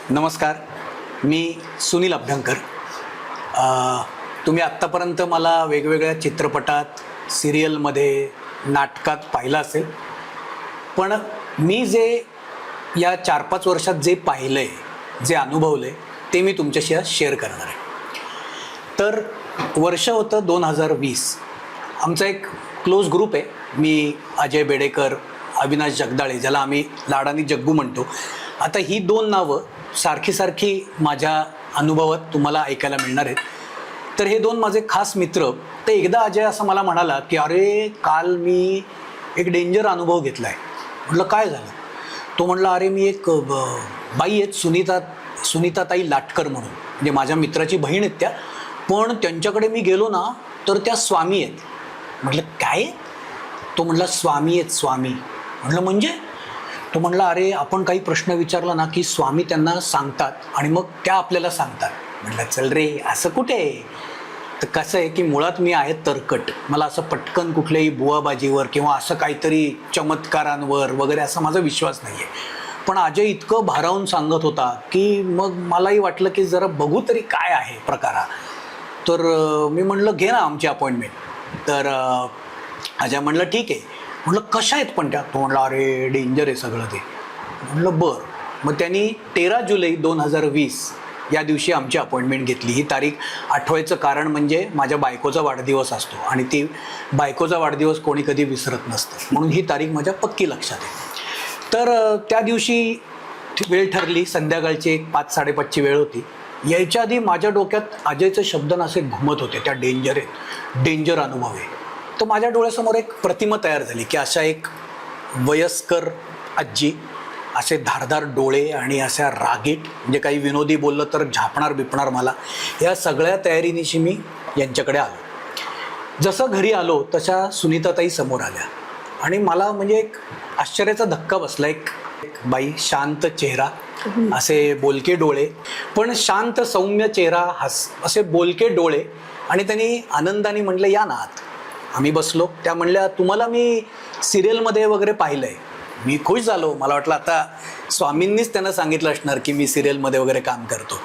नमस्कार, मी सुनील अभ्यंकर. तुम्ही आत्तापर्यंत मला वेगवेगळ्या चित्रपटात, सिरियलमध्ये, नाटकात पाहिलं असेल. पण मी जे या 4-5 वर्षात जे पाहिलं आहे, जे अनुभवलं आहे, ते मी तुमच्याशी आज शेअर करणार आहे. तर वर्ष होतं 2020. आमचा एक क्लोज ग्रुप आहे. मी, अजय बेडेकर, अविनाश जगदाळे, ज्याला आम्ही लाडानी जग्गू म्हणतो. आता ही 2 नावं सारखी सारखी माझ्या अनुभवात तुम्हाला ऐकायला मिळणार आहेत. तर हे 2 माझे खास मित्र. तर एकदा अजय असं मला म्हणाला की अरे काल मी एक डेंजर अनुभव घेतला आहे. म्हटलं काय झालं? तो म्हणला अरे मी एक बाई आहेत, सुनीताताई लाटकर म्हणून, म्हणजे माझ्या मित्राची बहीण आहेत त्या. पण त्यांच्याकडे मी गेलो ना तर त्या स्वामी आहेत. म्हटलं काय? तो म्हणला स्वामी आहेत, स्वामी. म्हटलं म्हणजे? तो म्हणला अरे आपण काही प्रश्न विचारला ना की स्वामी त्यांना सांगतात आणि मग त्या आपल्याला सांगतात. म्हटलं चल रे, असं कुठे आहे? तर कसं आहे की मुळात मी आहे तरकट. मला असं पटकन कुठल्याही बुवाबाजीवर किंवा असं काहीतरी चमत्कारांवर वगैरे असा माझा विश्वास नाही आहे. पण अजय इतकं भारावून सांगत होता की मग मलाही वाटलं की जरा बघू तरी काय आहे प्रकार हा. तर मी म्हणलं घे ना आमची अपॉइंटमेंट. तर अजय म्हणलं ठीक आहे. म्हटलं कशा आहेत पण त्या? तो म्हणला अरे डेंजर आहे सगळं ते. म्हटलं बरं. मग त्यांनी 13 जुलै 2020 या दिवशी आमची अपॉइंटमेंट घेतली. ही तारीख आठवायचं कारण म्हणजे माझ्या बायकोचा वाढदिवस असतो आणि ती बायकोचा वाढदिवस कोणी कधी विसरत नसतं, म्हणून ही तारीख माझ्या पक्की लक्षात आहे. तर त्या दिवशी वेळ ठरली, संध्याकाळची 5-5:30ची वेळ होती. यायच्या आधी माझ्या डोक्यात अजयचे शब्द असे घुमत होते, त्या डेंजर आहेत, डेंजर अनुभव आहे. तर माझ्या डोळ्यासमोर एक प्रतिमा तयार झाली की अशा एक वयस्कर आजी, असे धारदार डोळे आणि अशा रागीट, म्हणजे काही विनोदी बोललं तर झापणार बिपणार मला. या सगळ्या तयारीनिशी मी यांच्याकडे आलो. जसं घरी आलो तशा सुनीताताई समोर आल्या आणि मला म्हणजे एक आश्चर्याचा धक्का बसला. एक बाई, शांत चेहरा, असे बोलके डोळे, पण शांत सौम्य चेहरा, असे बोलके डोळे. आणि त्यांनी आनंदाने म्हटलं या ना आत. आम्ही बसलो. त्या म्हणल्या तुम्हाला मी सिरियलमध्ये वगैरे पाहिलं आहे. मी खुश झालो. मला वाटलं आता स्वामींनीच त्यांना सांगितलं असणार की मी सिरियलमध्ये वगैरे काम करतो.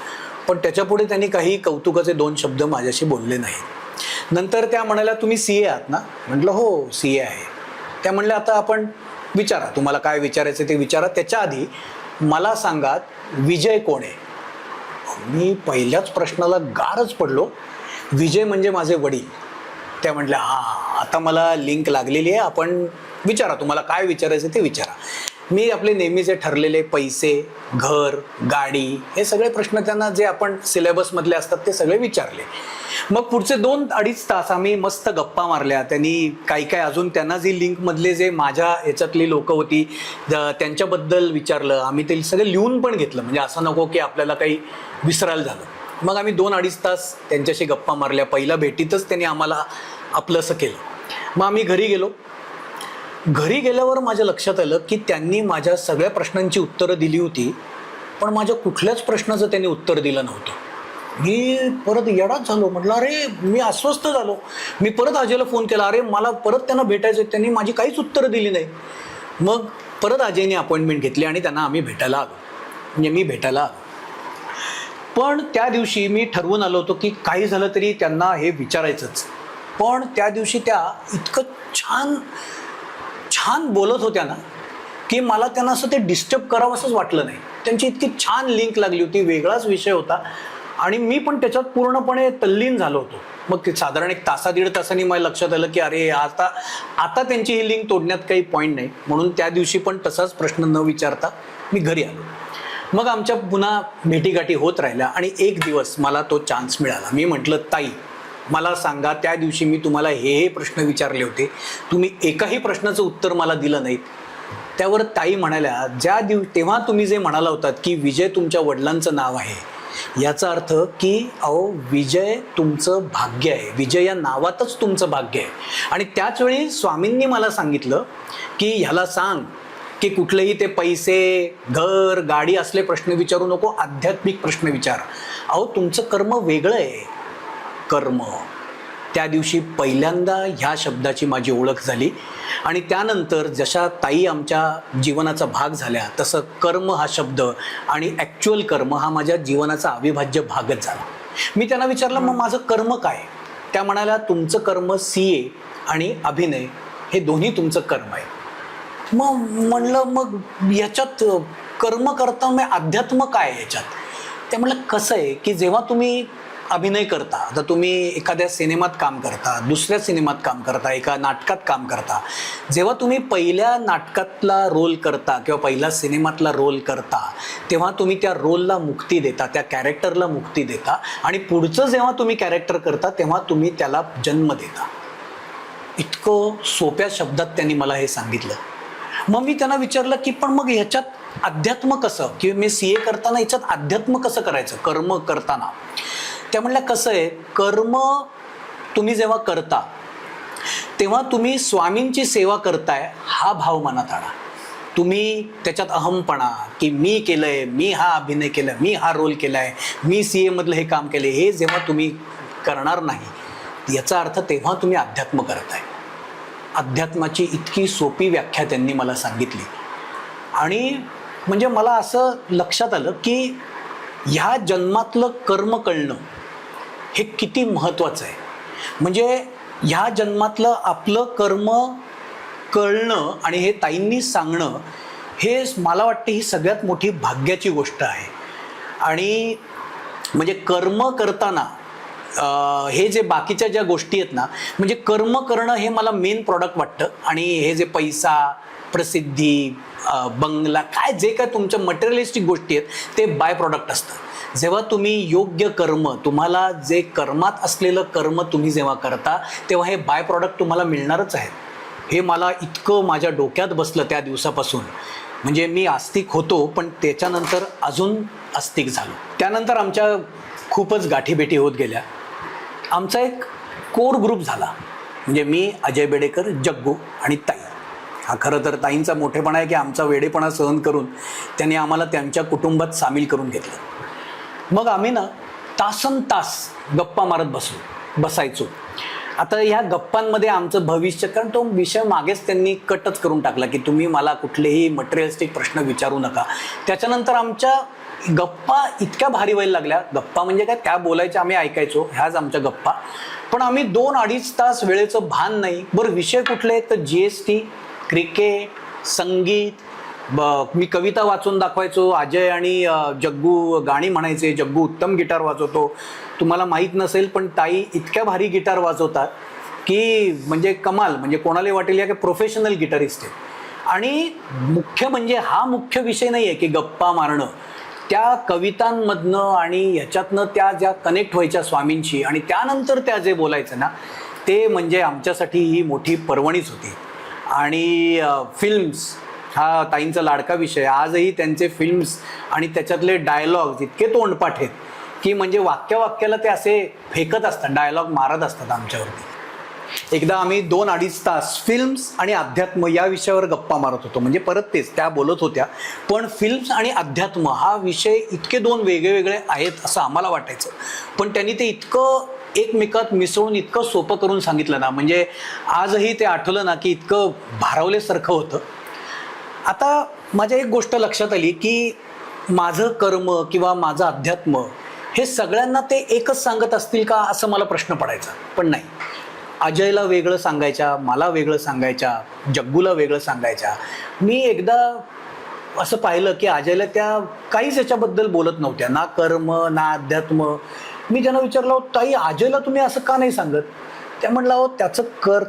पण त्याच्यापुढे त्यांनी काही कौतुकाचे 2 शब्द माझ्याशी बोलले नाही. नंतर त्या म्हणाल्या तुम्ही CA आहात ना? म्हटलं हो CA आहे. त्या म्हणल्या आता आपण विचारा, तुम्हाला काय विचारायचं ते विचारा. त्याच्या आधी मला सांगा विजय कोण आहे? मी पहिल्याच प्रश्नाला गारच पडलो. विजय म्हणजे माझे वडील. त्या म्हटल्या हां, आता मला लिंक लागलेली आहे, आपण विचारा, तुम्हाला काय विचारायचं ते विचारा. मी आपले नेहमीचे ठरलेले पैसे, घर, गाडी, हे सगळे प्रश्न त्यांना जे आपण सिलेबसमधले असतात ते सगळे विचारले. मग पुढचे 2-2.5 तास आम्ही मस्त गप्पा मारल्या. त्यांनी काही अजून त्यांना जी लिंकमधले जे माझ्या ह्याच्यातली लोकं होती त्यांच्याबद्दल विचारलं. आम्ही ते सगळं लिहून पण घेतलं, म्हणजे असं नको की आपल्याला काही विसरायला झालं. मग आम्ही 2-2.5 तास त्यांच्याशी गप्पा मारल्या. पहिल्या भेटीतच त्यांनी आम्हाला आपलंसं केलं. मग आम्ही घरी गेलो. घरी गेल्यावर माझ्या लक्षात आलं की त्यांनी माझ्या सगळ्या प्रश्नांची उत्तरं दिली होती, पण माझ्या कुठल्याच प्रश्नाचं त्यांनी उत्तर दिलं नव्हतं. मी परत येडाच झालो. म्हटलं अरे, मी अस्वस्थ झालो. मी परत अजयला फोन केला, अरे मला परत त्यांना भेटायचं. त्यांनी माझी काहीच उत्तरं दिली नाही. मग परत अजयने अपॉइंटमेंट घेतली आणि त्यांना आम्ही भेटायला आलो, म्हणजे मी भेटायला आलो. पण त्या दिवशी मी ठरवून आलो होतो की काही झालं तरी त्यांना हे विचारायचंच. पण त्या दिवशी त्या इतकं छान छान बोलत होत्या ना की मला त्यांना असं ते डिस्टर्ब करावं असंच वाटलं नाही. त्यांची इतकी छान लिंक लागली होती, वेगळाच विषय होता आणि मी पण त्याच्यात पूर्णपणे तल्लीन झालो होतो. मग साधारण 1-1.5 तासांनी मला लक्षात आलं की अरे आता त्यांची ही लिंक तोडण्यात काही पॉईंट नाही. म्हणून त्या दिवशी पण तसाच प्रश्न न विचारता मी घरी आलो. मग आमच्या पुन्हा भेटीगाठी होत राहिल्या आणि एक दिवस मला तो चान्स मिळाला. मी म्हटलं ताई मला सांगा, त्या दिवशी मी तुम्हाला हे प्रश्न विचारले होते, तुम्ही एकाही प्रश्नाचं उत्तर मला दिलं नाहीत. त्यावर ताई म्हणाल्या तेव्हा तुम्ही जे म्हणाला होतात की विजय तुमच्या वडिलांचं नाव आहे, याचा अर्थ की अहो विजय तुमचं भाग्य आहे, विजय या नावातच तुमचं भाग्य आहे. आणि त्याच वेळी स्वामींनी मला सांगितलं की ह्याला सांग की कुठलेही ते पैसे, घर, गाडी असले प्रश्न विचारू नको, आध्यात्मिक प्रश्न विचार. अहो तुमचं कर्म वेगळं आहे. कर्म त्या दिवशी पहिल्यांदा ह्या शब्दाची माझी ओळख झाली. आणि त्यानंतर जशा ताई आमच्या जीवनाचा भाग झाल्या तसं कर्म हा शब्द आणि ॲक्च्युअल कर्म हा माझ्या जीवनाचा अविभाज्य भागच झाला. मी त्यांना विचारलं, मग माझं कर्म काय? त्या म्हणाल्या, तुमचं कर्म CA आणि अभिनय हे दोन्ही तुमचं कर्म आहे. मग म्हणलं, मग याच्यात कर्म करता मग अध्यात्म काय आहे याच्यात? ते म्हणलं, कसं आहे की जेव्हा तुम्ही अभिनय करता, तर तुम्ही एखाद्या सिनेमात काम करता, दुसऱ्या सिनेमात काम करता, एका नाटकात काम करता, जेव्हा तुम्ही पहिल्या नाटकातला रोल करता किंवा पहिल्या सिनेमातला रोल करता, तेव्हा तुम्ही त्या रोलला मुक्ती देता, त्या कॅरेक्टरला मुक्ती देता आणि पुढचं जेव्हा तुम्ही कॅरेक्टर करता तेव्हा तुम्ही त्याला जन्म देता. इतकं सोप्या शब्दात त्यांनी मला हे सांगितलं. मग मी त्यांना विचारलं की पण मग ह्याच्यात अध्यात्म कसं, की मी CA करताना ह्याच्यात अध्यात्म कसं करायचं कर्म करताना? त्या म्हणल्या, कसं आहे, कर्म तुम्ही जेव्हा करता तेव्हा तुम्ही स्वामींची सेवा करताय हा भाव मनात आणा. तुम्ही त्याच्यात अहमपणा की मी केलंय, मी हा अभिनय केला, मी हा रोल केलाय, मी CA मधलं हे काम केलंय, हे जेव्हा तुम्ही करणार नाही याचा अर्थ तेव्हा तुम्ही अध्यात्म करताय. अध्यात्माची इतकी सोपी व्याख्या त्यांनी मला सांगितली. आणि म्हणजे मला असं लक्षात आलं की ह्या जन्मातलं कर्म कळणं हे किती महत्त्वाचं आहे. म्हणजे ह्या जन्मातलं आपलं कर्म कळणं आणि हे ताईंनी सांगणं हे मला वाटतं ही सगळ्यात मोठी भाग्याची गोष्ट आहे. आणि म्हणजे कर्म करताना हे जे बाकीच्या ज्या गोष्टी आहेत ना, म्हणजे कर्म करणं हे मला मेन प्रॉडक्ट वाटतं. आणि हे जे पैसा, प्रसिद्धी, बंगला, काय जे काय तुमच्या मटेरियलिस्टिक गोष्टी आहेत ते बाय प्रॉडक्ट असतं. जेव्हा तुम्ही योग्य कर्म, तुम्हाला जे कर्मात असलेलं कर्म तुम्ही जेव्हा करता तेव्हा हे बाय प्रॉडक्ट तुम्हाला मिळणारच आहे. हे मला इतकं माझ्या डोक्यात बसलं त्या दिवसापासून. म्हणजे मी आस्तिक होतो पण त्याच्यानंतर अजून आस्तिक झालो. त्यानंतर आमच्या खूपच गाठीभेटी होत गेल्या. आमचा एक कोर ग्रुप झाला. म्हणजे मी, अजय बेडेकर, जग्गू आणि ताई. हा खरं तर ताईंचा मोठेपणा आहे की आमचा वेडेपणा सहन करून त्यांनी आम्हाला त्यांच्या कुटुंबात सामील करून घेतलं. मग आम्ही ना तासन तास गप्पा मारत बसायचो. आता ह्या गप्पांमध्ये आमचं भविष्य, कारण तो विषय मागेच त्यांनी कटच करून टाकला की तुम्ही मला कुठलेही मटेरियलिस्टिक प्रश्न विचारू नका. त्याच्यानंतर आमच्या गप्पा इतक्या भारी व्हायला लागल्या. गप्पा म्हणजे काय, त्या बोलायच्या, आम्ही ऐकायचो, ह्याच आमच्या गप्पा. पण आम्ही 2-2.5 तास वेळेचं भान नाही. बरं विषय कुठले, तर GST, क्रिकेट, संगीत. मी कविता वाचून दाखवायचो, अजय आणि जग्गू गाणी म्हणायचे. जग्गू उत्तम गिटार वाजवतो, तुम्हाला माहीत नसेल पण ताई इतक्या भारी गिटार वाजवतात की म्हणजे कमाल. म्हणजे कोणाला वाटेल या की प्रोफेशनल गिटारिस्ट आहे. आणि मुख्य म्हणजे हा मुख्य विषय नाही आहे की गप्पा मारणं, त्या कवितांमधनं आणि ह्याच्यातनं त्या ज्या कनेक्ट व्हायच्या स्वामींशी आणि त्यानंतर त्या जे बोलायचं ना, ते म्हणजे आमच्यासाठी ही मोठी पर्वणीच होती. आणि फिल्म्स हा ताईंचा लाडका विषय. आजही त्यांचे फिल्म्स आणि त्याच्यातले डायलॉग्स इतके तोंडपाठ आहेत की म्हणजे वाक्याला ते असे फेकत असतात, डायलॉग मारत असतात आमच्यावरती. एकदा आम्ही 2-2.5 तास फिल्म्स आणि अध्यात्म या विषयावर गप्पा मारत होतो. म्हणजे परत तेच, त्या बोलत होत्या पण फिल्म्स आणि अध्यात्म हा विषय इतके 2 वेगळे आहेत असं आम्हाला वाटायचं. पण त्यांनी ते इतकं एकमेकात मिसळून इतकं सोपं करून सांगितलं ना, म्हणजे आजही ते आठवलं ना की इतकं भारावल्यासारखं होतं. आता माझ्या एक गोष्ट लक्षात आली की माझं कर्म किंवा माझं अध्यात्म हे सगळ्यांना ते एकच सांगत असतील का असं मला प्रश्न पडायचा. पण नाही, अजयला वेगळं सांगायच्या, मला वेगळं सांगायच्या, जग्गूला वेगळं सांगायच्या. मी एकदा असं पाहिलं की अजयला त्या काहीच याच्याबद्दल बोलत नव्हत्या, ना कर्म ना अध्यात्म. मी त्यांना विचारलं, ताई अजयला तुम्ही असं का नाही सांगत? त्या म्हणला, हो त्याचं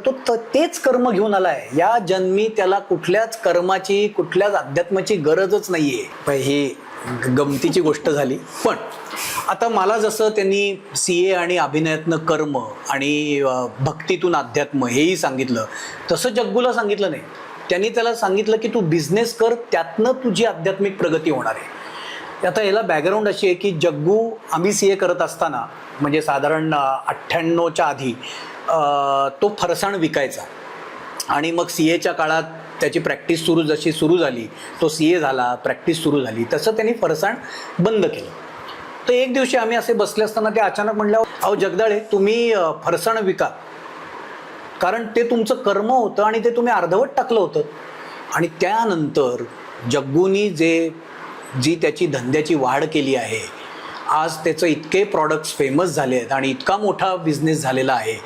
तो तेच कर्म घेऊन आलाय, या जन्मी त्याला कुठल्याच कर्माची कुठल्याच अध्यात्माची गरजच नाहीये. ही गमतीची गोष्ट झाली. पण आता मला जसं त्यांनी CA आणि अभिनयातनं कर्म आणि भक्तीतून अध्यात्म हेही सांगितलं, तसं जग्गूला सांगितलं नाही. त्यांनी त्याला सांगितलं की तू बिझनेस कर, त्यातनं तुझी आध्यात्मिक प्रगती होणार आहे. आता याला बॅकग्राऊंड अशी आहे की जग्गू आम्ही CA करत असताना म्हणजे साधारण 98च्या आधी तो फरसाण विकायचा. आणि मग CAच्या काळात त्याची प्रॅक्टिस जशी सुरू झाली, तो CA झाला, प्रॅक्टिस सुरू झाली, तसं त्यांनी फरसाण बंद केलं. तर एक दिवशी आम्ही असे बसले असताना ते अचानक म्हणलं, अहो जगदाळे तुम्ही फरसाण विका. कारण ते तुमचं कर्म होतं आणि ते तुम्ही अर्धवट टाकलं होतं. आणि त्यानंतर जग्गूनी जी त्याची धंद्याची वाढ केली आहे, आज त्याचं इतके प्रॉडक्ट्स फेमस झाले आहेत आणि इतका मोठा बिझनेस झालेला आहे,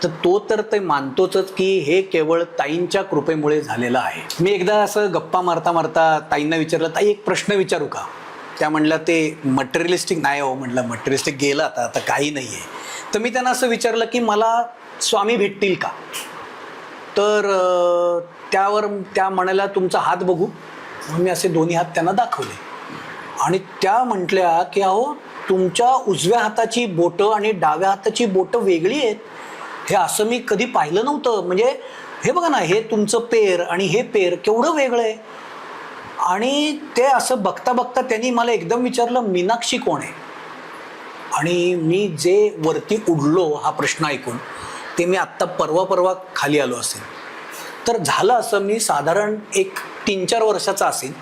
तर तो तर ते मानतोच की हे केवळ ताईंच्या कृपेमुळे झालेलं आहे. मी एकदा असं गप्पा मारता मारता ताईंना विचारलं, ताई एक प्रश्न विचारू का? त्या म्हणल्या ते मटेरियलिस्टिक नाही हो. म्हटलं मटेरियलिस्टिक गेलं आता काही नाही आहे. तर मी त्यांना असं विचारलं की मला स्वामी भेटतील का? तर त्यावर त्या म्हणाल्या तुमचा हात बघू. मी असे दोन्ही हात त्यांना दाखवले आणि त्या म्हटल्या की अहो तुमच्या उजव्या हाताची बोटं आणि डाव्या हाताची बोटं वेगळी आहेत. हे असं मी कधी पाहिलं नव्हतं. म्हणजे हे बघा ना, हे तुमचं पेर आणि हे पेर केवढं वेगळं आहे. आणि ते असं बघता बघता त्यांनी मला एकदम विचारलं, मीनाक्षी कोण आहे? आणि मी जे वरती उडलो हा प्रश्न ऐकून, ते मी आत्ता परवा खाली आलो असेल. तर झालं असं, मी साधारण एक 3-4 वर्षाचा असेल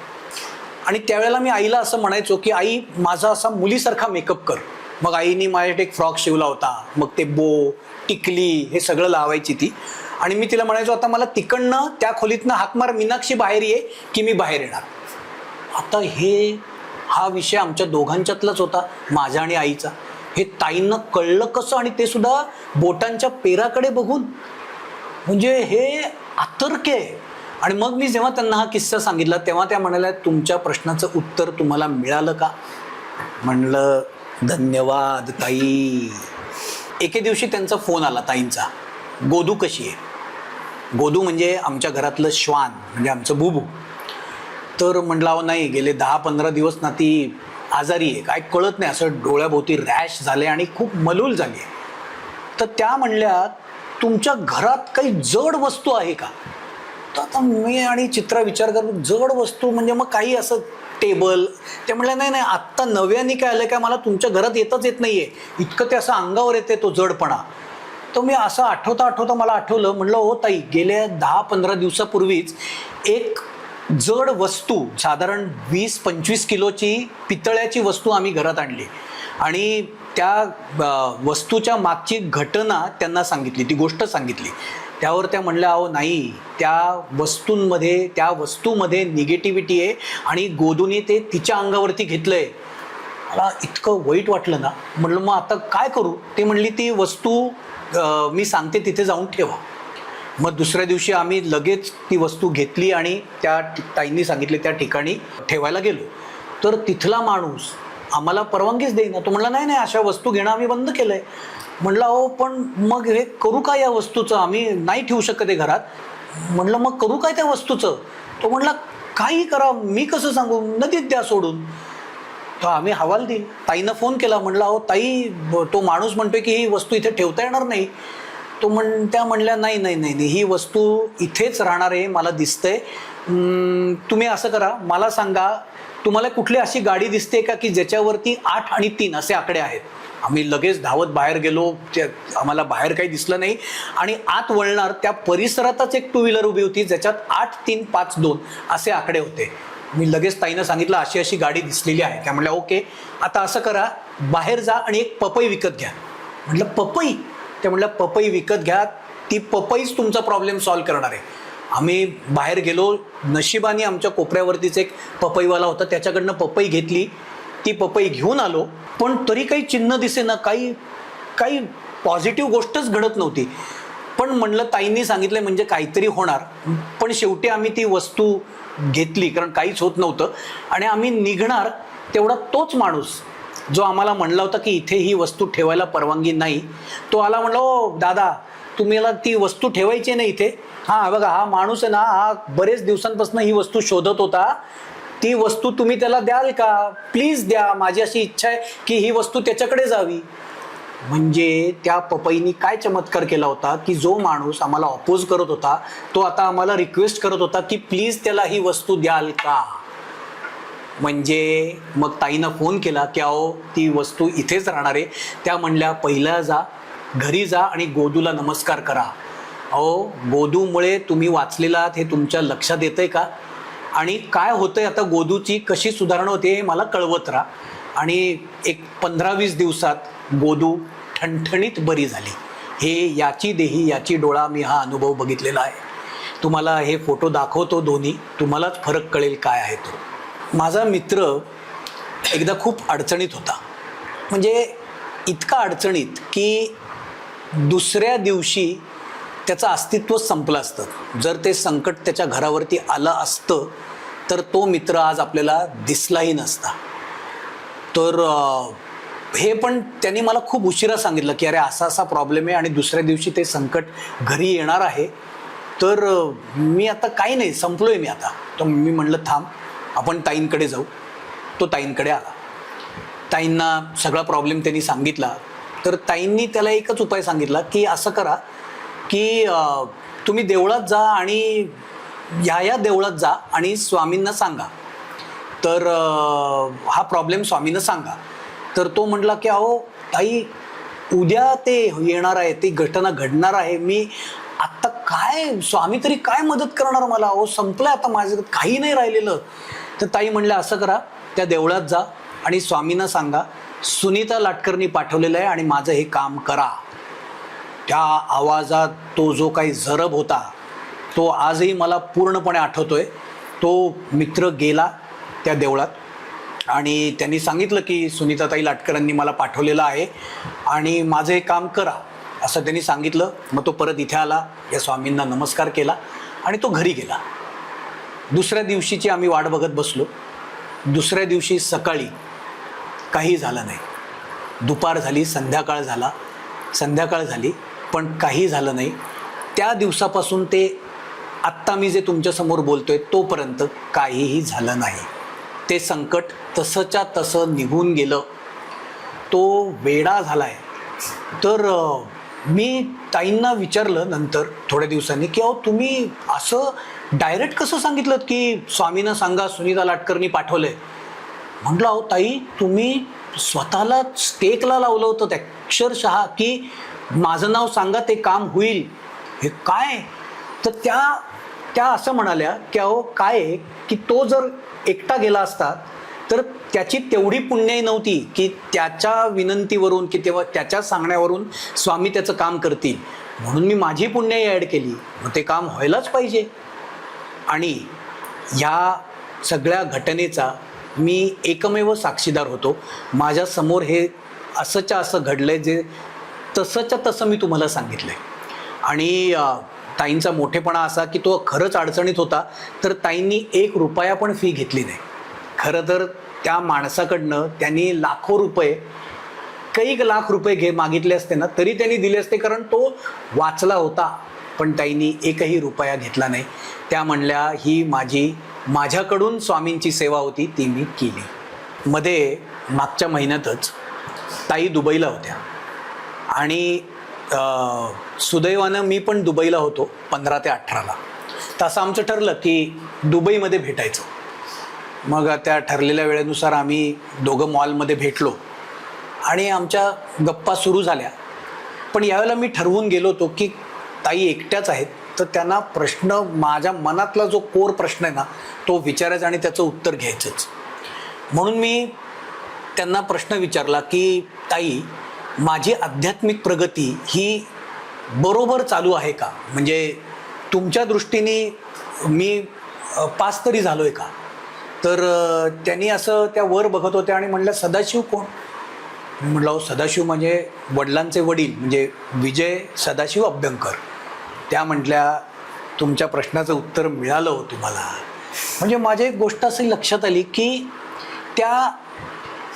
आणि त्यावेळेला मी आईला असं म्हणायचो की आई माझा असा मुलीसारखा मेकअप कर. मग आईने माझ्यासाठी एक फ्रॉक शिवला होता. मग ते बो, टिकली हे सगळं लावायची ती. आणि मी तिला म्हणायचो आता मला तिकडनं त्या खोलीतनं हाक मार, मीनाक्षी बाहेर ये, की मी बाहेर येणार. आता हा विषय आमच्या दोघांच्यातलाच होता, माझ्या आणि आईचा. हे ताईंना कळलं कसं? आणि ते सुद्धा बोटांच्या पेराकडे बघून. म्हणजे हे अतर्क आहे. आणि मग मी जेव्हा त्यांना हा किस्सा सांगितला तेव्हा त्या म्हणाल्या तुमच्या प्रश्नाचं उत्तर तुम्हाला मिळालं का? म्हणलं धन्यवाद ताई. एके दिवशी त्यांचा फोन आला ताईंचा, गोदू कशी आहे? गोदू म्हणजे आमच्या घरातलं श्वान, म्हणजे आमचं बुबू. तर म्हटलं अहो नाही, गेले 10-15 दिवस ना ती आजारी आहे, काय कळत नाही, असं डोळ्याभोवती रॅश झाले आणि खूप मलूल झाली आहे. तर त्या म्हणल्या तुमच्या घरात काही जड वस्तू आहे का? तर आता मी आणि चित्रा विचार करतो, जड वस्तू म्हणजे मग काही असं टेबल? ते म्हणलं नाही नाही, आत्ता नव्याने काय आलं काय, मला तुमच्या घरात येत नाहीये, इतकं ते असं अंगावर येते तो जडपणा. तर मी असं आठवता मला आठवलं. म्हणलं हो ताई, गेल्या 10-15 दिवसापूर्वीच एक जड वस्तू, साधारण 20-25 किलोची पितळ्याची वस्तू आम्ही घरात आणली. आणि त्या वस्तूच्या मागची घटना त्यांना सांगितली, ती गोष्ट सांगितली. त्यावर त्या म्हणल्या अहो नाही, त्या वस्तूमध्ये निगेटिव्हिटी आहे आणि गोदूने ते तिच्या अंगावरती घेतलंय. मला इतकं वाईट वाटलं ना. म्हटलं मग आता काय करू? ती म्हणली ती वस्तू मी सांगते तिथे जाऊन ठेवा. मग दुसऱ्या दिवशी आम्ही लगेच ती वस्तू घेतली आणि त्या ताईंनी सांगितले त्या ठिकाणी ठेवायला गेलो. तर तिथला माणूस आम्हाला परवानगीच देईना. तो म्हणला नाही नाही, अशा वस्तू घेणं आम्ही बंद केलंय. म्हणलं अहो पण मग हे करू का या वस्तूचं? आम्ही नाही ठेवू शकत आहे घरात. म्हणलं मग करू काय त्या वस्तूचं? तो म्हणला काही करा, मी कसं सांगू, नदीत द्या सोडून. तर आम्ही हवाल दिली. ताईनं फोन केला. म्हणलं अहो ताई, तो माणूस म्हणतोय की ही वस्तू इथे ठेवता येणार नाही. त्या म्हणल्या नाही नाही नाही नाही, ही वस्तू इथेच राहणार आहे, मला दिसतंय. तुम्ही असं करा, मला सांगा तुम्हाला कुठली अशी गाडी दिसते का की ज्याच्यावरती 8 आणि 3 असे आकडे आहेत? आम्ही लगेच धावत बाहेर गेलो. आम्हाला बाहेर काही दिसलं नाही. आणि आत वळणार त्या परिसरातच एक 2 व्हीलर उभी होती ज्याच्यात 8-3-5-2 असे आकडे होते. मी लगेच ताईनं सांगितलं अशी अशी गाडी दिसलेली आहे. त्या म्हणल्या ओके, आता असं करा, बाहेर जा आणि एक पपई विकत घ्या. म्हटलं पपई? त्या म्हणल्या पपई विकत घ्या, ती पपईच तुमचा प्रॉब्लेम सॉल्व्ह करणार आहे. आम्ही बाहेर गेलो. नशिबाने आमच्या कोपऱ्यावरतीच एक पपईवाला होता, त्याच्याकडनं पपई घेतली. ती पपई घेऊन आलो, पण तरी काही चिन्ह दिसेना, काही पॉझिटिव्ह गोष्टच घडत नव्हती. पण म्हणलं ताईंनी सांगितलं म्हणजे काहीतरी होणार. पण शेवटी आम्ही ती वस्तू घेतली, कारण काहीच होत नव्हतं. आणि आम्ही निघणार तेवढा तोच माणूस जो आम्हाला म्हणला होता की इथे ही वस्तू ठेवायला परवानगी नाही, तो आला. म्हणला ओ दादा, तुम्हाला ती वस्तू ठेवायची नाही इथे. हां बघा, हा माणूस आहे ना, हा बरेच दिवसांपासून ही वस्तू शोधत होता. ती वस्तू तुम्ही त्याला द्याल का? प्लीज द्या, माझी अशी इच्छा आहे की ही वस्तू त्याच्याकडे जावी. म्हणजे त्या पपईनी काय चमत्कार केला होता की जो माणूस आम्हाला अपोज करत होता तो आता आम्हाला रिक्वेस्ट करत होता की प्लीज त्याला ही वस्तू द्याल का. म्हणजे मग ताईनं फोन केला की अहो ती वस्तू इथेच राहणार आहे. त्या म्हणल्या पहिला जा, घरी जा आणि गोदूला नमस्कार करा. अहो गोदूमुळे तुम्ही वाचलेला आहात हे तुमच्या लक्षात येतंय का? आणि काय होतंय आता, गोदूची कशी सुधारणा होते हे मला कळवत राहा. आणि एक 15-20 दिवसात गोदू ठणठणीत बरी झाली. हे याची देही याची डोळा, मी हा अनुभव बघितलेला आहे. तुम्हाला हे फोटो दाखवतो दोन्ही, तुम्हालाच फरक कळेल काय आहे तो. माझा मित्र एकदा खूप अडचणीत होता, म्हणजे इतका अडचणीत की दुसऱ्या दिवशी त्याचं अस्तित्व संपलं असतं. जर ते संकट त्याच्या घरावरती आलं असतं तर तो मित्र आज आपल्याला दिसलाही नसता. तर हे पण त्यांनी मला खूप उशिरा सांगितलं की अरे असा असा प्रॉब्लेम आहे आणि दुसऱ्या दिवशी ते संकट घरी येणार आहे. तर मी आता काही नाही, संपलोय मी आता. तर मी म्हटलं थांब, आपण ताईंकडे जाऊ. तो ताईंकडे आला. ताईंना सगळा प्रॉब्लेम त्यांनी सांगितला. तर ताईंनी त्याला एकच उपाय सांगितला की असं करा की तुम्ही देवळात जा आणि ह्या देवळात जा आणि स्वामींना सांगा. तर हा प्रॉब्लेम स्वामींना सांगा. तर तो म्हटला की अहो ताई, उद्या ते येणार आहे, ती घटना घडणार आहे, मी आत्ता काय, स्वामी तरी काय मदत करणार मला, अहो संपलं आता माझं, काही नाही राहिलेलं. तर ताई म्हणल्या असं करा, त्या देवळात जा आणि स्वामींना सांगा सुनीता लाटकरनी पाठवलेलं आहे आणि माझं हे काम करा. त्या आवाजात तो जो काही जरब होता तो आजही मला पूर्णपणे आठवतोय. तो मित्र गेला त्या देवळात आणि त्यांनी सांगितलं की सुनीताताई लाटकरांनी मला पाठवलेलं आहे आणि माझं हे काम करा असं त्यांनी सांगितलं. मग तो परत इथे आला, या स्वामींना नमस्कार केला आणि तो घरी गेला. दुसऱ्या दिवशीची आम्ही वाट बघत बसलो. दुसऱ्या दिवशी सकाळी काही झालं नाही. दुपार झाली, संध्याकाळ झाली, पण काही झालं नाही. त्या दिवसापासून ते आत्ता मी जे तुमच्यासमोर बोलतोय तोपर्यंत काहीही झालं नाही. ते संकट तसंच्या तसं निघून गेलं. तो वेडा झाला आहे. तर मी ताईंना विचारलं नंतर थोड्या दिवसांनी की अहो तुम्ही असं डायरेक्ट कसं सांगितलं की स्वामींना सांगा सुनीता लाटकरनी पाठवलंय. म्हटलं अहो ताई, तुम्ही स्वतःला स्टेकला लावलं होतं त्या अक्षरशः की माझं नाव सांगा ते काम होईल. हे काय? तर त्या असं म्हणाल्या की अहो काय आहे की तो जर एकटा गेला असता तर त्याची तेवढी पुण्याई नव्हती की त्याच्या विनंतीवरून की तेव्हा त्याच्या सांगण्यावरून स्वामी त्याचं काम करतील, म्हणून मी माझी पुण्याई ॲड केली. मग ते काम व्हायलाच पाहिजे. आणि ह्या सगळ्या घटनेचा मी एकमेव साक्षीदार होतो. माझ्यासमोर हे असंच्या असं घडलंय, जे तसंच्या तसं मी तुम्हाला सांगितलंय. आणि ताईंचा मोठेपणा असा की तो खरंच अडचणीत होता, तर ताईंनी 1 रुपया पण फी घेतली नाही. खरं तर त्या माणसाकडनं त्यांनी लाखो रुपये, काही लाख रुपये मागितले असते ना तरी त्यांनी दिले असते, कारण तो वाचला होता. पण ताईंनी 1ही रुपया घेतला नाही. त्या म्हणल्या ही माझ्याकडून स्वामींची सेवा होती, ती मी केली. मध्ये मागच्या महिन्यातच ताई दुबईला होत्या आणि सुदैवानं मी पण दुबईला होतो 15 ते 18ला. तसं आमचं ठरलं की दुबईमध्ये भेटायचं. मग त्या ठरलेल्या वेळेनुसार आम्ही दोघं मॉलमध्ये भेटलो आणि आमच्या गप्पा सुरू झाल्या. पण यावेळेला मी ठरवून गेलो होतो की ताई एकट्याच आहेत, तर त्यांना प्रश्न, माझ्या मनातला जो कोर प्रश्न आहे ना तो विचारायचा आणि त्याचं उत्तर घ्यायचंच. म्हणून मी त्यांना प्रश्न विचारला की ताई, माझी आध्यात्मिक प्रगती ही बरोबर चालू आहे का? म्हणजे तुमच्या दृष्टीने मी पास तरी झालो आहे का? तर त्यांनी असं त्या वर बघत होत्या आणि म्हणलं सदाशिव कोण? मी म्हटलं सदाशिव म्हणजे वडिलांचे वडील, म्हणजे विजय सदाशिव अभ्यंकर. त्या म्हटल्या तुमच्या प्रश्नाचं उत्तर मिळालं हो तुम्हाला. म्हणजे माझी एक गोष्ट अशी लक्षात आली की त्या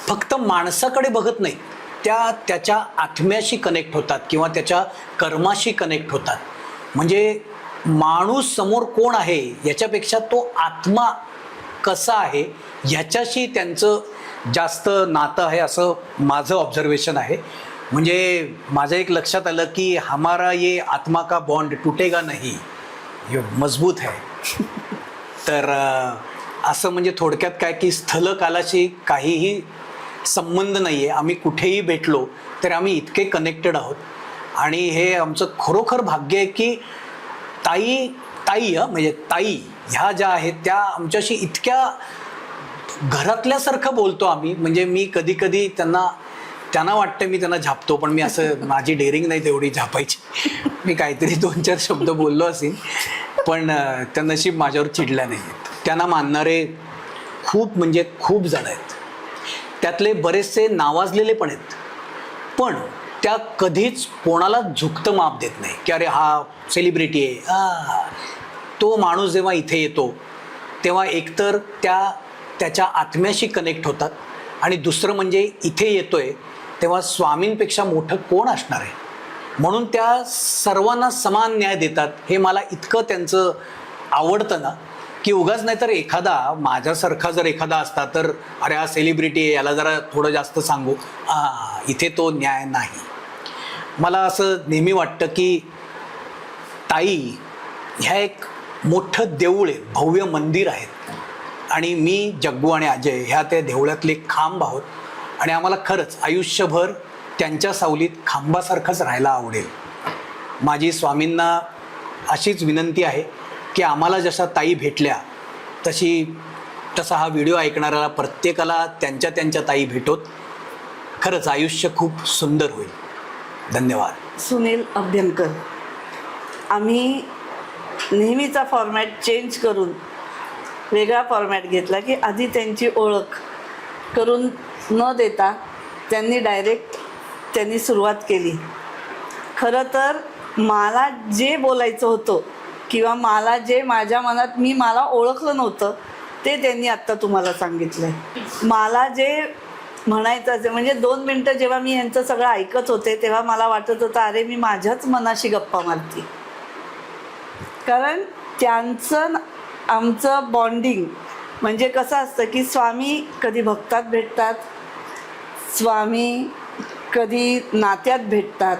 फक्त माणसाकडे बघत नाहीत, त्याच्या आत्म्याशी कनेक्ट होतात किंवा त्याच्या कर्माशी कनेक्ट होतात. म्हणजे माणूस समोर कोण आहे याच्यापेक्षा तो आत्मा कसा आहे ह्याच्याशी त्यांचं जास्त नातं आहे, असं माझं ऑब्झर्वेशन आहे. म्हणजे माझं एक लक्षात आलं की हमारा ये आत्मा का बॉन्ड टूटेगा नहीं, ये मजबूत आहे. तर असं म्हणजे थोडक्यात काय की स्थलकालाशी काहीही संबंध नाही आहे. आम्ही कुठेही भेटलो तर आम्ही इतके कनेक्टेड आहोत. आणि हे आमचं खरोखर भाग्य आहे की ताई म्हणजे ताई ह्या ज्या आहेत त्या आमच्याशी इतक्या घरातल्यासारखं बोलतो आम्ही. म्हणजे मी कधी कधी त्यांना त्यांना वाटतं मी त्यांना झापतो, पण मी असं माझी डेअरिंग नाही तेवढी झापायची. मी काहीतरी 2-4 शब्द बोललो असेल, पण त्या नशीब माझ्यावर चिडल्या नाही. त्यांना मानणारे खूप म्हणजे खूप जण आहेत. त्यातले बरेचसे नावाजलेले पण आहेत, पण त्या कधीच कोणाला झुकतं माप देत नाही की अरे हा सेलिब्रिटी आहे. तो माणूस जेव्हा इथे येतो तेव्हा एकतर त्याच्या आत्म्याशी कनेक्ट होतात, आणि दुसरं म्हणजे इथे येतोय तेव्हा स्वामींपेक्षा मोठं कोण असणार आहे, म्हणून त्या सर्वांना समान न्याय देतात. हे मला इतकं त्यांचं आवडतं ना, की उगाच नाही तर एखादा माझ्यासारखा जर एखादा असता तर अरे हा सेलिब्रिटी आहे, याला जरा थोडं जास्त सांगू. इथे तो न्याय नाही. मला असं नेहमी वाटतं की ताई ह्या एक मोठं देऊळ आहे, भव्य मंदिर आहेत, आणि मी, जग्गू आणि अजय ह्या त्या देवळातले खांब आहोत, आणि आम्हाला खरंच आयुष्यभर त्यांच्या सावलीत खांबासारखंच राहायला आवडेल. माझी स्वामींना अशीच विनंती आहे की आम्हाला जशा ताई भेटल्या तसा हा व्हिडिओ ऐकणाऱ्याला प्रत्येकाला त्यांच्या ताई भेटोत. खरंच आयुष्य खूप सुंदर होईल. धन्यवाद. सुनील अभ्यंकर, आम्ही नेहमीचा फॉर्मॅट चेंज करून वेगळा फॉर्मॅट घेतला की आधी त्यांची ओळख करून न देता त्यांनी सुरुवात केली. खरं तर मला जे बोलायचं होतं किंवा मला जे माझ्या मनात मला ओळखलं नव्हतं ते त्यांनी आत्ता तुम्हाला सांगितलं आहे. मला जे म्हणायचं असेल म्हणजे 2 मिनटं जेव्हा मी यांचं सगळं ऐकत होते तेव्हा मला वाटत होतं अरे मी माझ्याच मनाशी गप्पा मारते. कारण त्यांचं आमचं बॉन्डिंग म्हणजे कसं असतं की स्वामी कधी भक्तात भेटतात, स्वामी कधी नात्यात भेटतात,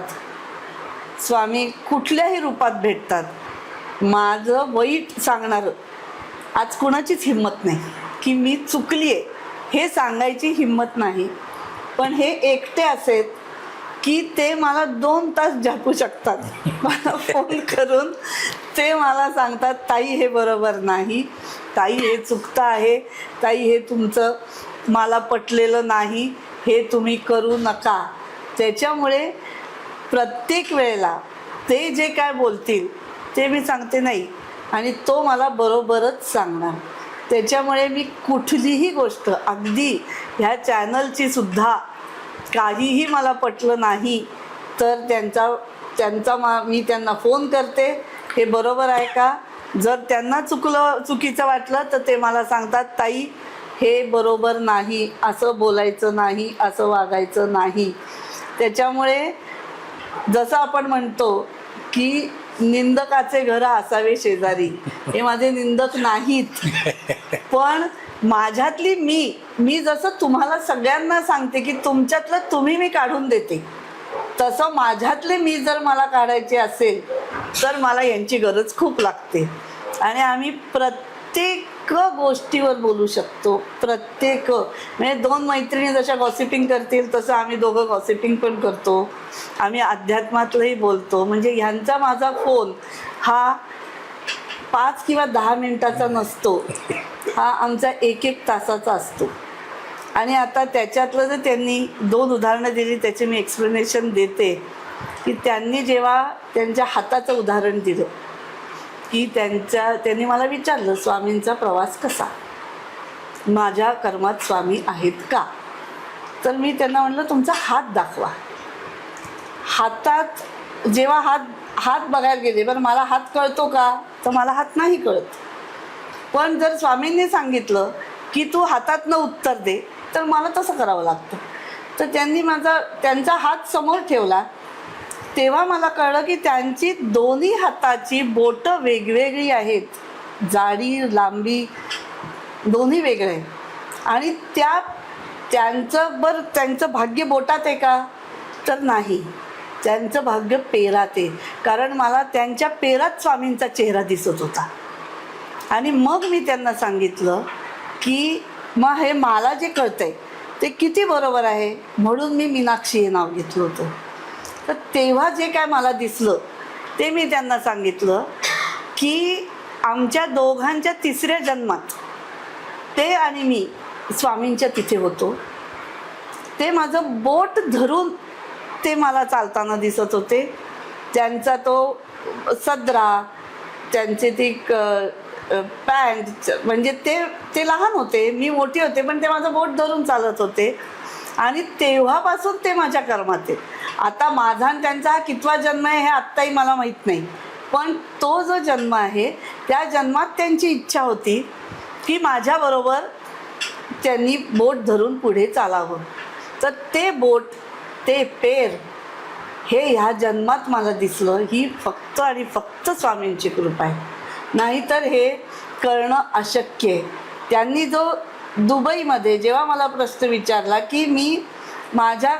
स्वामी कुठल्याही रूपात भेटतात. माझं वाईट सांगणारं आज कुणाचीच हिंमत नाही की मी चुकली आहे हे सांगायची हिंमत नाही. पण हे एकटे असेल की ते मला 2 तास झापू शकतात. मला फोन करून ते मला सांगतात ताई हे बरोबर नाही, ताई हे चुकतं आहे, ताई हे तुमचं मला पटलेलं नाही, हे तुम्ही करू नका. त्याच्यामुळे प्रत्येक वेळेला ते जे काय बोलतील ते मी सांगते नाही, आणि तो मला बरोबरच सांगणार. त्याच्यामुळे मी कुठलीही गोष्ट अगदी ह्या चॅनलची सुद्धा काहीही मला पटलं नाही तर मी त्यांना फोन करते, हे बरोबर आहे का. जर त्यांना चुकीचं वाटलं तर ते मला सांगतात ताई हे बरोबर नाही, असं बोलायचं नाही, असं वागायचं नाही. त्याच्यामुळे जसं आपण म्हणतो की निंदकाचे घर असावे शेजारी, हे माझे निंदक नाहीत, पण माझ्यातली मी जसं तुम्हाला सगळ्यांना सांगते की तुमच्यातलं तुम्ही मी काढून देते, तसं माझ्यातले मी जर मला काढायचे असेल तर मला यांची गरज खूप लागते. आणि आम्ही प्रत्येक गोष्टीवर बोलू शकतो. प्रत्येक म्हणजे 2 मैत्रिणी जशा गॉसिपिंग करतील तसं आम्ही दोघं गॉसिपिंग पण करतो. आम्ही अध्यात्मातलंही बोलतो. म्हणजे ह्यांचा माझा फोन हा 5 किंवा 10 मिनिटाचा नसतो, हा आमचा 1-1 तासाचा असतो. आणि आता त्याच्यातलं जर त्यांनी 2 उदाहरणं दिली त्याचे मी एक्सप्लेनेशन देते. की त्यांनी जेव्हा त्यांच्या हाताचं उदाहरण दिलं की त्यांनी मला विचारलं स्वामींचा प्रवास कसा, माझ्या कर्मात स्वामी आहेत का. तर मी त्यांना म्हटलं तुमचा हात दाखवा. हातात जेव्हा हात बघायला गेले, बरं मला हात कळतो का, तर मला हात नाही कळत. पण जर स्वामींनी सांगितलं की तू हातातनं उत्तर दे तर मला तसं करावं लागतं. तर त्यांचा हात समोर ठेवला तेव्हा मला कळलं की त्यांची दोन्ही हाताची बोटं वेगवेगळी आहेत, जाडी लांबी दोन्ही वेगळे आहे. आणि त्यांचं भाग्य बोटात आहे का, तर नाही, त्यांचं भाग्य पेरात आहे. कारण मला त्यांच्या पेरात स्वामींचा चेहरा दिसत होता. आणि मग मी त्यांना सांगितलं की मग हे मला जे कळतंय ते किती बरोबर आहे, म्हणून मी मीनाक्षी हे नाव घेतलं होतं. तर तेव्हा जे काय मला दिसलं ते मी त्यांना सांगितलं की आमच्या दोघांच्या 3ऱ्या जन्मात ते आणि मी स्वामींच्या तिथे होतो. ते माझं बोट धरून ते मला चालताना दिसत होते. त्यांचा तो सदरा, त्यांचे ती पॅन्ट, म्हणजे ते लहान होते, मी मोठी होते, पण ते माझं बोट धरून चालत होते. आणि तेव्हापासून ते माझ्या कर्मात आहे. आता माझा आणि त्यांचा हा कितवा जन्म आहे हे आत्ताही मला माहीत नाही, पण तो जो जन्म आहे त्या जन्मात त्यांची इच्छा होती की माझ्याबरोबर त्यांनी बोट धरून पुढे चालावं. तर ते बोट, ते पेर हे ह्या जन्मात मला दिसलं. ही फक्त आणि फक्त स्वामींची कृपा आहे, नाहीतर हे करणं अशक्य आहे. त्यांनी जो दुबईमध्ये जेव्हा मला प्रश्न विचारला की मी माझ्या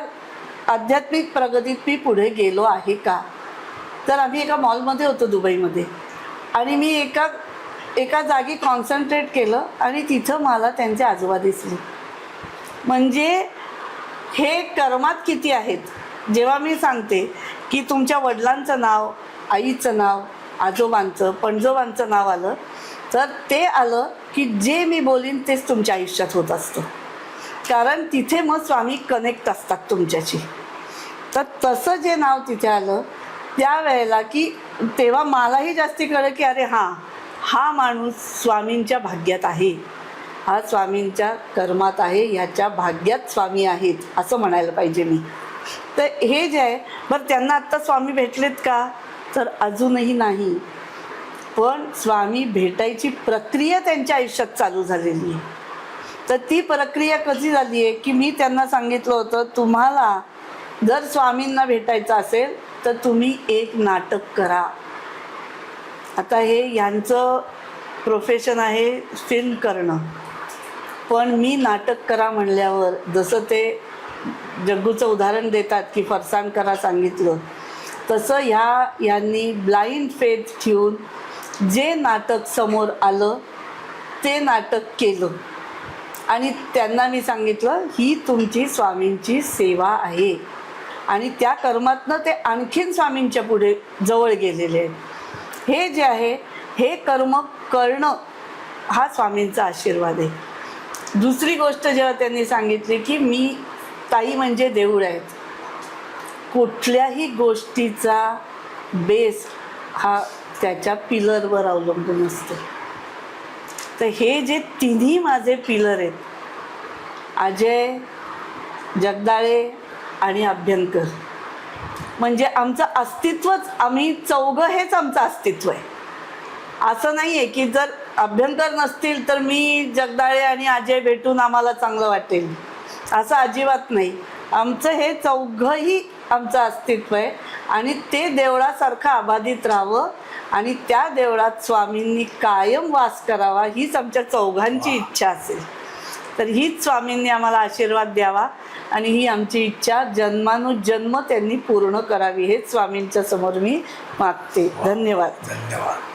आध्यात्मिक प्रगतीत मी पुढे गेलो आहे का, तर आम्ही एका मॉलमध्ये होतो दुबईमध्ये, आणि मी एका जागी कॉन्सन्ट्रेट केलं आणि तिथं मला त्यांचे आजोबा दिसले. म्हणजे हे कर्मात किती आहेत. जेव्हा मी सांगते की तुमच्या वडिलांचं नाव, आईचं नाव, आजोबांचं, पणजोबांचं नाव आलं, तर ते आलं की जे मी बोलीन तेच तुमच्या आयुष्यात होत असतं, कारण तिथे मग स्वामी कनेक्ट असतात तुमच्याशी. तर तसं जे नाव तिथे आलं त्यावेळेला की तेव्हा मलाही जास्ती कळलं की अरे हां, हा माणूस स्वामींच्या भाग्यात आहे, हा स्वामींच्या कर्मात आहे, ह्याच्या भाग्यात स्वामी आहेत असं म्हणायला पाहिजे मी. तर हे जे आहे, बरं त्यांना आत्ता स्वामी भेटलेत का, तर अजूनही नाही, पण स्वामी भेटायची प्रक्रिया त्यांच्या आयुष्यात चालू झालेली आहे. तर ती प्रक्रिया कशी झाली आहे की मी त्यांना सांगितलं होतं, तुम्हाला जर स्वामींना भेटायचं असेल तर तुम्ही एक नाटक करा. आता हे यांचं प्रोफेशन आहे फिल्म करणं, पण मी नाटक करा म्हणल्यावर जसं ते जग्गूचं उदाहरण देतात की फरसाण करा सांगितलं, तसं यांनी ब्लाइंड फेथ ठेवून जे नाटक समोर आलं ते नाटक केलं. आणि त्यांना मी सांगितलं ही तुमची स्वामींची सेवा आहे, आणि त्या कर्मातनं ते आणखीन स्वामींच्या पुढे जवळ गेलेले आहेत. हे जे आहे हे कर्म करणं हा स्वामींचा आशीर्वाद आहे. दुसरी गोष्ट जेव्हा त्यांनी सांगितली की मी ताई म्हणजे देऊळ आहेत, कुठल्याही गोष्टीचा बेस हा त्याच्या पिलरवर अवलंबून असतो. तर हे जे तिन्ही माझे पिलर आहेत, अजय, जगदाळे आणि अभ्यंकर, म्हणजे आमचं अस्तित्वच, आम्ही चौघं हेच आमचं अस्तित्व आहे. असं नाही आहे की जर अभ्यंकर नसतील तर मी, जगदाळे आणि अजय भेटून आम्हाला चांगलं वाटेल, असं अजिबात नाही. आमचं हे चौघंही आमचं अस्तित्व आहे, आणि ते देवळासारखं अबाधित राहावं आणि त्या देवळात स्वामींनी कायम वास करावा हीच आमच्या चौघांची इच्छा असेल. तर हीच स्वामींनी आम्हाला आशीर्वाद द्यावा, आणि ही आमची इच्छा जन्मानुजन्म त्यांनी पूर्ण करावी, हेच स्वामींच्या समोर मी मागते. धन्यवाद. धन्यवाद.